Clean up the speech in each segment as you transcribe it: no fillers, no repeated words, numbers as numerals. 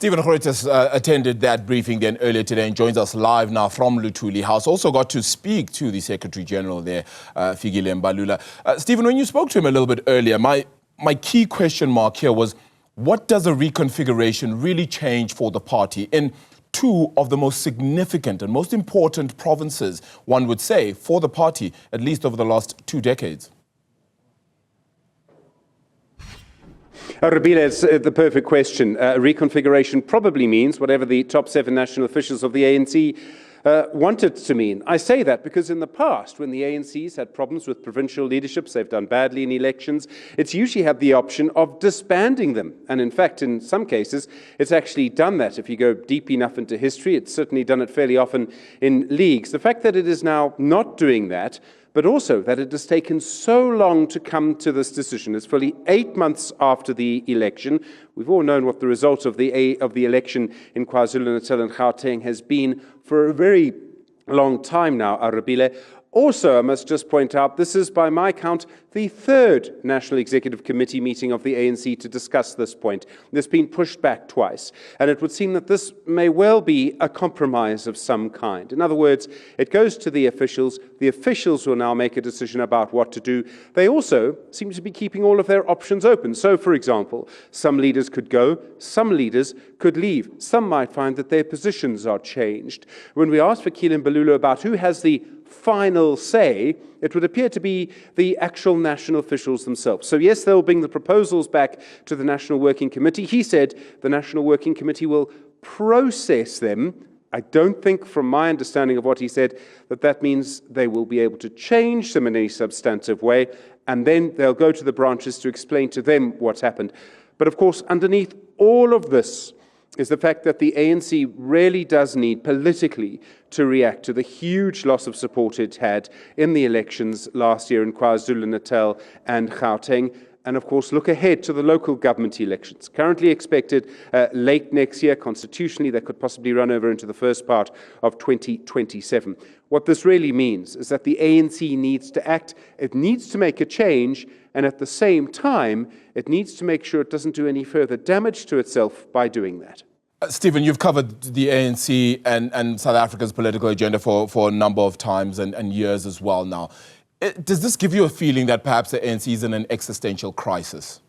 Stephen Grootes attended that briefing then earlier today and joins us live now from Luthuli House. Also got to speak to the Secretary General there, Fikile Mbalula. Stephen, when you spoke to him a little bit earlier, my key question mark here was, what does a reconfiguration really change for the party in two of the most significant and most important provinces, one would say, for the party, at least over the last 2 decades? Rabila, it's the perfect question. Reconfiguration probably means whatever the top 7 national officials of the ANC want it to mean. I say that because in the past, when the ANC's had problems with provincial leaderships, they've done badly in elections, it's usually had the option of disbanding them. And in fact, in some cases, it's actually done that. If you go deep enough into history, it's certainly done it fairly often in leagues. The fact that it is now not doing that, but also that it has taken so long to come to this decision. It's fully 8 months after the election. We've all known what the result of the election in KwaZulu-Natal and Gauteng has been for a very long time now, Arabile. Also, I must just point out, this is, by my count, the 3rd National Executive Committee meeting of the ANC to discuss this point. It's been pushed back twice, and it would seem that this may well be a compromise of some kind. In other words, it goes to the officials. The officials will now make a decision about what to do. They also seem to be keeping all of their options open. So, for example, some leaders could go, some leaders could leave. Some might find that their positions are changed. When we asked Fikile Mbalula about who has the final say, it would appear to be the actual national officials themselves. So yes, they'll bring the proposals back to the National Working Committee. He said the National Working Committee will process them. I don't think, from my understanding of what he said, that means they will be able to change them in any substantive way, and then they'll go to the branches to explain to them what's happened. But of course, underneath all of this is the fact that the ANC really does need politically to react to the huge loss of support it had in the elections last year in KwaZulu-Natal and Gauteng, and of course look ahead to the local government elections, currently expected late next year. Constitutionally, they could possibly run over into the first part of 2027. What this really means is that the ANC needs to act, it needs to make a change, and at the same time, it needs to make sure it doesn't do any further damage to itself by doing that. Stephen, you've covered the ANC and South Africa's political agenda for a number of times and years as well now. Does this give you a feeling that perhaps the ANC is in an existential crisis?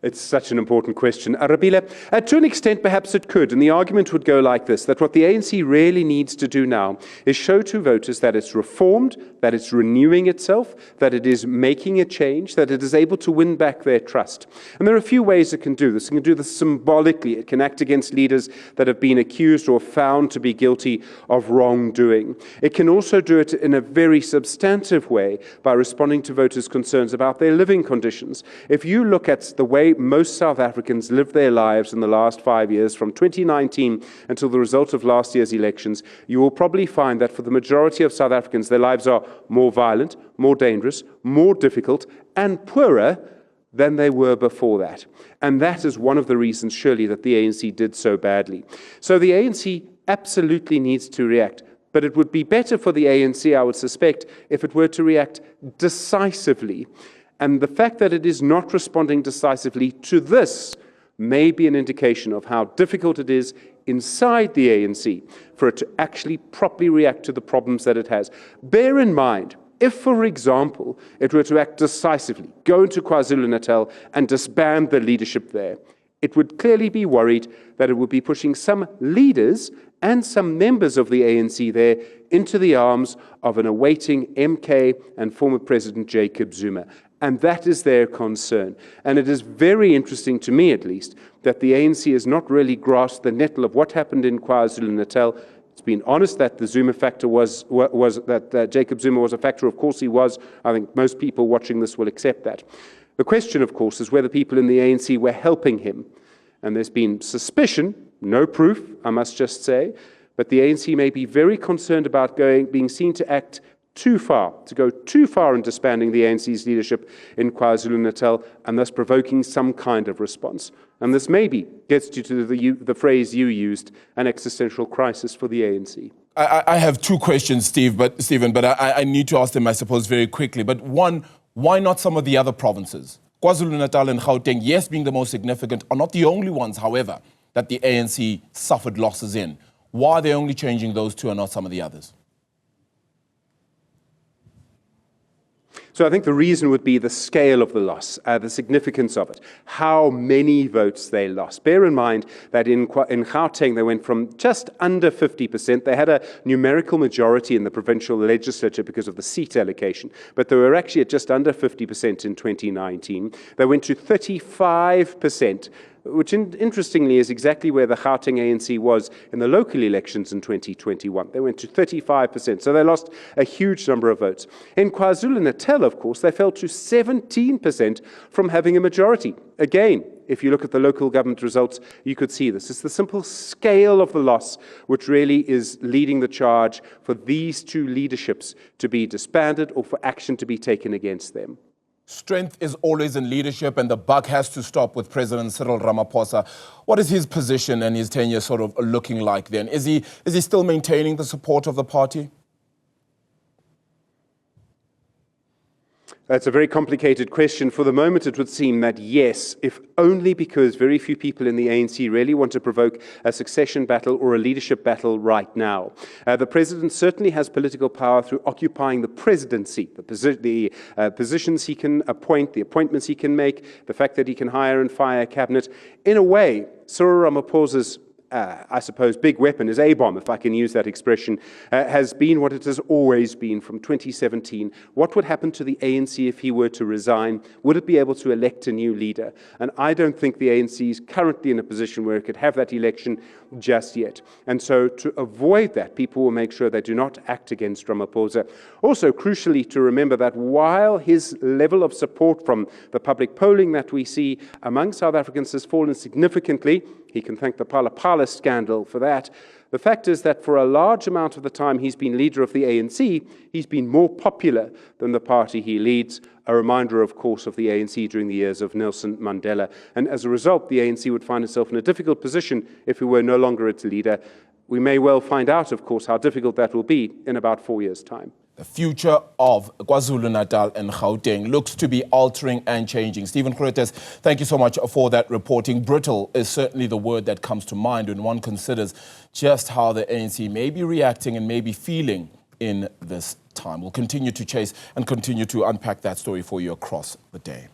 It's such an important question, Arabila. To an extent, perhaps it could, and the argument would go like this, that what the ANC really needs to do now is show to voters that it's reformed, that it's renewing itself, that it is making a change, that it is able to win back their trust. And there are a few ways it can do this. It can do this symbolically. It can act against leaders that have been accused or found to be guilty of wrongdoing. It can also do it in a very substantive way by responding to voters' concerns about their living conditions. If you look at the way most South Africans lived their lives in the last 5 years, from 2019 until the result of last year's elections, you will probably find that for the majority of South Africans, their lives are more violent, more dangerous, more difficult, and poorer than they were before that. And that is one of the reasons, surely, that the ANC did so badly. So the ANC absolutely needs to react. But it would be better for the ANC, I would suspect, if it were to react decisively. And the fact that it is not responding decisively to this may be an indication of how difficult it is inside the ANC for it to actually properly react to the problems that it has. Bear in mind, if, for example, it were to act decisively, go into KwaZulu-Natal and disband the leadership there, it would clearly be worried that it would be pushing some leaders and some members of the ANC there into the arms of an awaiting MK and former President Jacob Zuma. And that is their concern. And it is very interesting, to me at least, that the ANC has not really grasped the nettle of what happened in KwaZulu-Natal. It's been honest that the Zuma factor that Jacob Zuma was a factor. Of course he was. I think most people watching this will accept that. The question, of course, is whether people in the ANC were helping him. And there's been suspicion, no proof, I must just say, but the ANC may be very concerned about being seen to act too far, to go too far in disbanding the ANC's leadership in KwaZulu-Natal and thus provoking some kind of response. And this maybe gets you to the phrase you used, an existential crisis for the ANC. I have 2 questions, Stephen, but I need to ask them, I suppose, very quickly. But one, why not some of the other provinces? KwaZulu-Natal and Gauteng, yes, being the most significant, are not the only ones, however, that the ANC suffered losses in. Why are they only changing those two and not some of the others? So I think the reason would be the scale of the loss, the significance of it, how many votes they lost. Bear in mind that in Gauteng they went from just under 50%. They had a numerical majority in the provincial legislature because of the seat allocation, but they were actually at just under 50% in 2019. They went to 35%. Which interestingly is exactly where the Gauteng ANC was in the local elections in 2021. They went to 35%, so they lost a huge number of votes. In KwaZulu-Natal, of course, they fell to 17% from having a majority. Again, if you look at the local government results, you could see this. It's the simple scale of the loss which really is leading the charge for these two leaderships to be disbanded or for action to be taken against them. Strength is always in leadership, and the buck has to stop with President Cyril Ramaphosa. What is his position and his tenure sort of looking like then? Is he still maintaining the support of the party? That's a very complicated question. For the moment, it would seem that yes, if only because very few people in the ANC really want to provoke a succession battle or a leadership battle right now. The president certainly has political power through occupying the presidency, the positions he can appoint, the appointments he can make, the fact that he can hire and fire a cabinet. In a way, Cyril Ramaphosa's I suppose, big weapon, his A-bomb, if I can use that expression, has been what it has always been from 2017. What would happen to the ANC if he were to resign? Would it be able to elect a new leader? And I don't think the ANC is currently in a position where it could have that election just yet. And so to avoid that, people will make sure they do not act against Ramaphosa. Also, crucially, to remember that while his level of support from the public polling that we see among South Africans has fallen significantly, he can thank the Pala scandal for that. The fact is that for a large amount of the time he's been leader of the ANC, he's been more popular than the party he leads, a reminder, of course, of the ANC during the years of Nelson Mandela. And as a result, the ANC would find itself in a difficult position if he were no longer its leader. We may well find out, of course, how difficult that will be in about 4 years' time. The future of KwaZulu-Natal and Gauteng looks to be altering and changing. Stephen Grootes, thank you so much for that reporting. Brittle is certainly the word that comes to mind when one considers just how the ANC may be reacting and may be feeling in this time. We'll continue to chase and continue to unpack that story for you across the day.